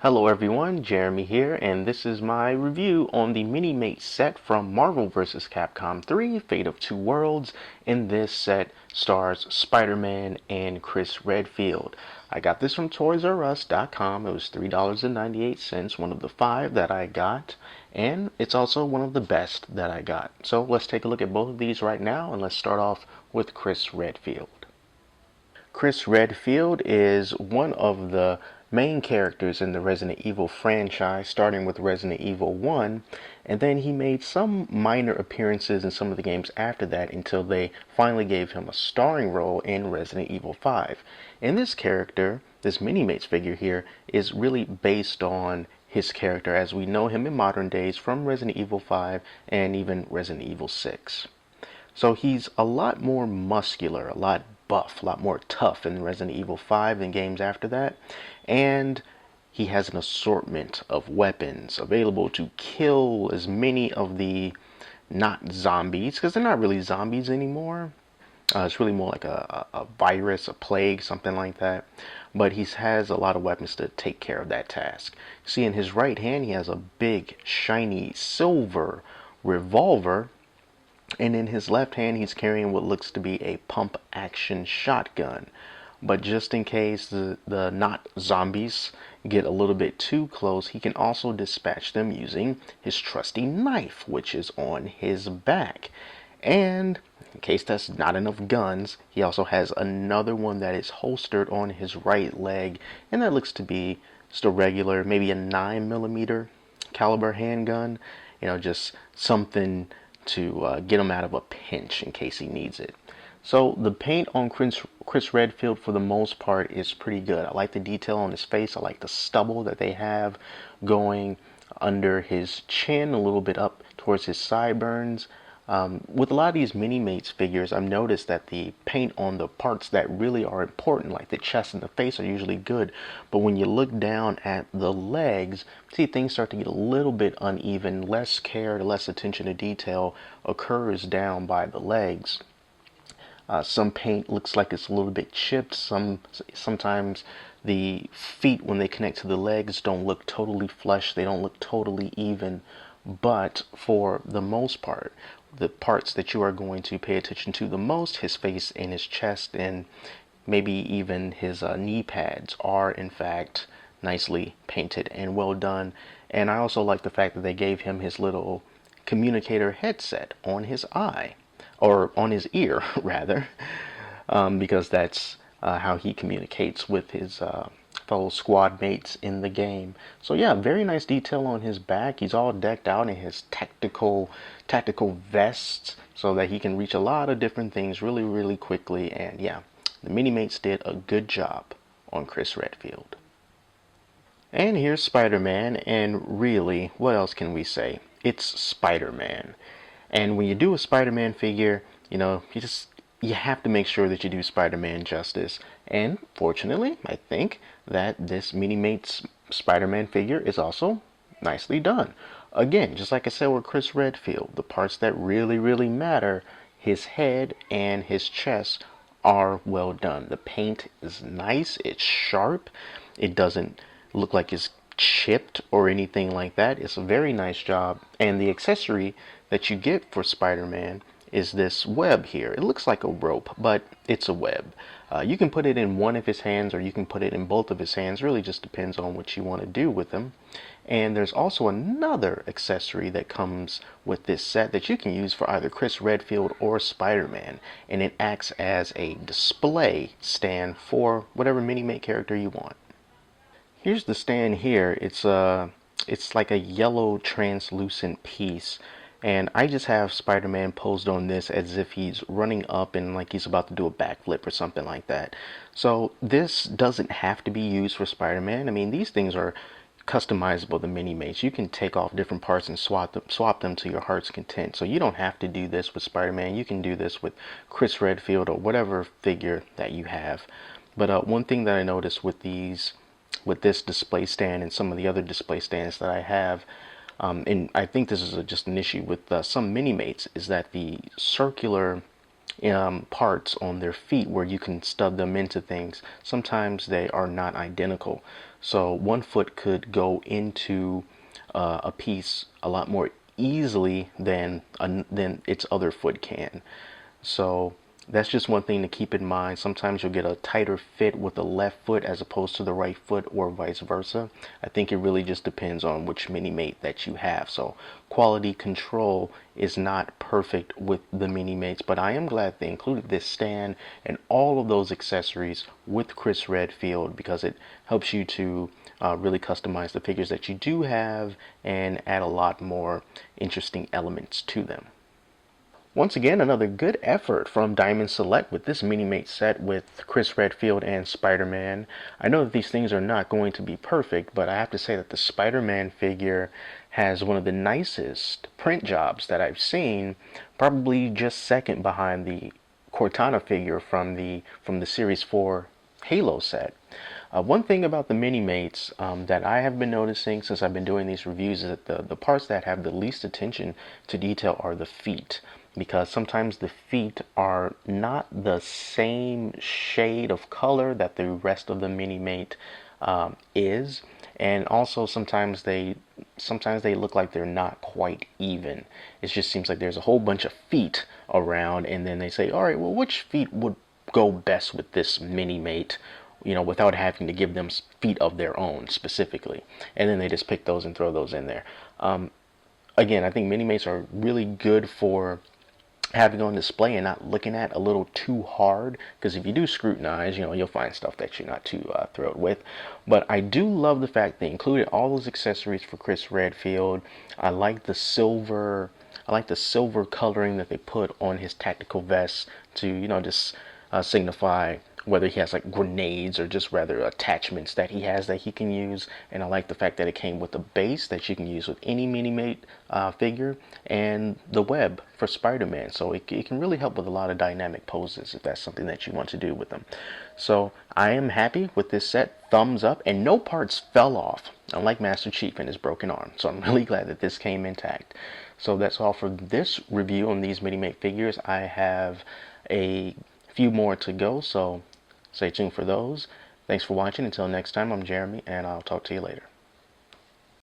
Hello everyone, Jeremy here, and this is my review on the Minimate set from Marvel vs. Capcom 3, Fate of Two Worlds. In this set stars Spider-Man and Chris Redfield. I got this from ToysRUs.com. It was $3.98, one of the 5 that I got, and it's also one of the best that I got. So let's take a look at both of these right now, and let's start off with Chris Redfield. Chris Redfield is one of the main characters in the Resident Evil franchise, starting with Resident Evil 1, and then he made some minor appearances in some of the games after that until they finally gave him a starring role in Resident Evil 5. And this character, this Minimates figure here, is really based on his character as we know him in modern days from Resident Evil 5 and even Resident Evil 6. So he's a lot more muscular, a lot buff, a lot more tough in Resident Evil 5 than games after that. And he has an assortment of weapons available to kill as many of the not zombies, because they're not really zombies anymore. It's really more like a virus, a plague, something like that. But he has a lot of weapons to take care of that task. See, in his right hand, he has a big, shiny, silver revolver. And in his left hand, he's carrying what looks to be a pump-action shotgun. But just in case the not zombies get a little bit too close, he can also dispatch them using his trusty knife, which is on his back. And in case that's not enough guns, he also has another one that is holstered on his right leg, and that looks to be just a regular, maybe a 9mm caliber handgun. You know, just something to get him out of a pinch in case he needs it. So the paint on Chris Redfield for the most part is pretty good. I like the detail on his face. I like the stubble that they have going under his chin, a little bit up towards his sideburns. With a lot of these Minimates figures, I've noticed that the paint on the parts that really are important, like the chest and the face, are usually good. But when you look down at the legs, see, things start to get a little bit uneven. Less care, less attention to detail occurs down by the legs. Some paint looks like it's a little bit chipped. Sometimes the feet, when they connect to the legs, don't look totally flush. They don't look totally even. But for the most part, the parts that you are going to pay attention to the most, his face and his chest and maybe even his knee pads, are in fact nicely painted and well done. And I also like the fact that they gave him his little communicator headset on his eye, or on his ear rather, because that's how he communicates with his fellow squad mates in the game. So yeah, very nice detail on his back. He's all decked out in his tactical vests so that he can reach a lot of different things really quickly. And yeah, the Minimates did a good job on Chris Redfield. And here's Spider-Man, and really, what else can we say? It's Spider-Man. And when you do a Spider-Man figure, you know, you have to make sure that you do Spider-Man justice. And fortunately, I think that this Minimates Spider-Man figure is also nicely done. Again, just like I said with Chris Redfield, the parts that really matter, his head and his chest, are well done. The paint is nice, it's sharp, it doesn't look like it's chipped or anything like that. It's a very nice job. And the accessory that you get for Spider-Man is this web here. It looks like a rope, but it's a web. You can put it in one of his hands or you can put it in both of his hands. Really just depends on what you want to do with them. And there's also another accessory that comes with this set that you can use for either Chris Redfield or Spider-Man, and it acts as a display stand for whatever Minimate character you want. Here's the stand here. It's like a yellow translucent piece, and I just have Spider-Man posed on this as if he's running up and like he's about to do a backflip or something like that. So this doesn't have to be used for Spider-Man. I mean, these things are customizable, the Minimates. You can take off different parts and swap them to your heart's content. So you don't have to do this with Spider-Man. You can do this with Chris Redfield or whatever figure that you have. But one thing that I noticed with this display stand and some of the other display stands that I have, and I think this is just an issue with some Minimates, is that the circular parts on their feet where you can stud them into things, sometimes they are not identical. So one foot could go into a piece a lot more easily than its other foot can. So that's just one thing to keep in mind. Sometimes you'll get a tighter fit with the left foot as opposed to the right foot, or vice versa. I think it really just depends on which Minimate that you have. So quality control is not perfect with the Minimates, but I am glad they included this stand and all of those accessories with Chris Redfield, because it helps you to really customize the figures that you do have and add a lot more interesting elements to them. Once again, another good effort from Diamond Select with this Minimate set with Chris Redfield and Spider-Man. I know that these things are not going to be perfect, but I have to say that the Spider-Man figure has one of the nicest print jobs that I've seen, probably just second behind the Cortana figure from the Series 4 Halo set. One thing about the Minimates that I have been noticing since I've been doing these reviews is that the parts that have the least attention to detail are the feet, because sometimes the feet are not the same shade of color that the rest of the Minimate is, and also sometimes they look like they're not quite even. It just seems like there's a whole bunch of feet around, and then they say, all right, well, which feet would go best with this Minimate, you know, without having to give them feet of their own specifically, and then they just pick those and throw those in there. Again, I think Minimates are really good for having on display and not looking at a little too hard, because if you do scrutinize, you know, you'll find stuff that you're not too thrilled with. But I do love the fact they included all those accessories for Chris Redfield. I like the silver coloring that they put on his tactical vest to, you know, just signify whether he has like grenades or just rather attachments that he has that he can use. And I like the fact that it came with a base that you can use with any Minimate figure, and the web for Spider-Man, so it can really help with a lot of dynamic poses if that's something that you want to do with them. So I am happy with this set, thumbs up, and no parts fell off, unlike Master Chief and his broken arm. So I'm really glad that this came intact. So that's all for this review on these Minimate figures. I have a few more to go, so stay tuned for those. Thanks for watching. Until next time, I'm Jeremy, and I'll talk to you later.